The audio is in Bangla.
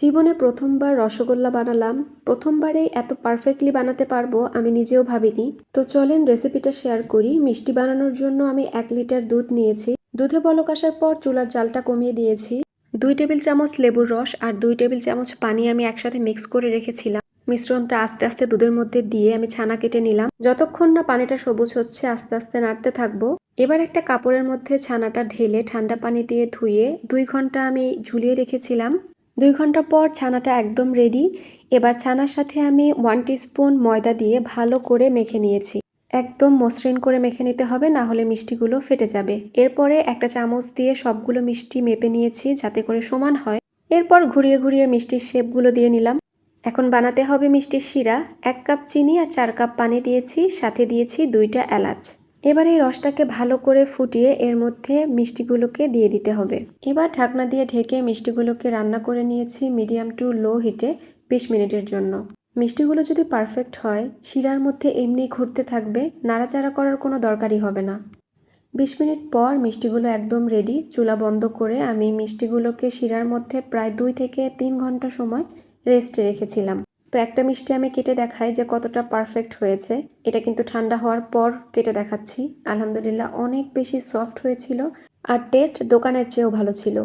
জীবনে প্রথমবার রসগোল্লা বানালাম। প্রথমবারেই এত পারফেক্টলি বানাতে পারবো আমি নিজেও ভাবিনি। তো চলেন রেসিপিটা শেয়ার করি। মিষ্টি বানানোর জন্য আমি 1 লিটার দুধ নিয়েছি। দুধে বলক আসার পর চুলার জালটা কমিয়ে দিয়েছি। 2 টেবিল চামচ লেবুর রস আর 2 টেবিল চামচ পানি আমি একসাথে মিক্স করে রেখেছিলাম। মিশ্রণটা আস্তে আস্তে দুধের মধ্যে দিয়ে আমি ছানা কেটে নিলাম। যতক্ষণ না পানিটা সবুজ হচ্ছে আস্তে আস্তে নাড়তে থাকবো। এবার একটা কাপড়ের মধ্যে ছানাটা ঢেলে ঠান্ডা পানি দিয়ে ধুয়ে 2 ঘন্টা আমি ঝুলিয়ে রেখেছিলাম। 2 ঘন্টা পর ছানাটা একদম রেডি। এবার ছানার সাথে আমি 1 টিস্পুন ময়দা দিয়ে ভালো করে মেখে নিয়েছি। একদম মসৃণ করে মেখে নিতে হবে, না হলে মিষ্টিগুলো ফেটে যাবে। এরপরে একটা চামচ দিয়ে সবগুলো মিষ্টি মেপে নিয়েছি যাতে করে সমান হয়। এরপর ঘুরিয়ে ঘুরিয়ে মিষ্টির শেপগুলো দিয়ে নিলাম। এখন বানাতে হবে মিষ্টির শিরা। 1 কাপ চিনি আর 4 কাপ পানি দিয়েছি, সাথে দিয়েছি 2টা এলাচ। এবার এই রসটাকে ভালো করে ফুটিয়ে এর মধ্যে মিষ্টিগুলোকে দিয়ে দিতে হবে। এবার ঢাকনা দিয়ে ঢেকে মিষ্টিগুলোকে রান্না করে নিয়েছি মিডিয়াম টু লো হিটে 20 মিনিটের জন্য। মিষ্টিগুলো যদি পারফেক্ট হয় শিরার মধ্যে এমনি ঘুরতে থাকবে, নাড়াচাড়া করার কোনো দরকারই হবে না। 20 মিনিট পর মিষ্টিগুলো একদম রেডি। চুলা বন্ধ করে আমি মিষ্টিগুলোকে শিরার মধ্যে প্রায় 2 থেকে 3 ঘন্টা সময় রেস্টে রেখেছিলাম। তো একটা মিষ্টি আমি কেটে দেখাই যে কতটা পারফেক্ট হয়েছে। এটা কিন্তু ঠান্ডা হওয়ার পর কেটে দেখাচ্ছি। আলহামদুলিল্লাহ অনেক বেশি সফট হয়েছিল আর টেস্ট দোকানের চেয়েও ভালো ছিল।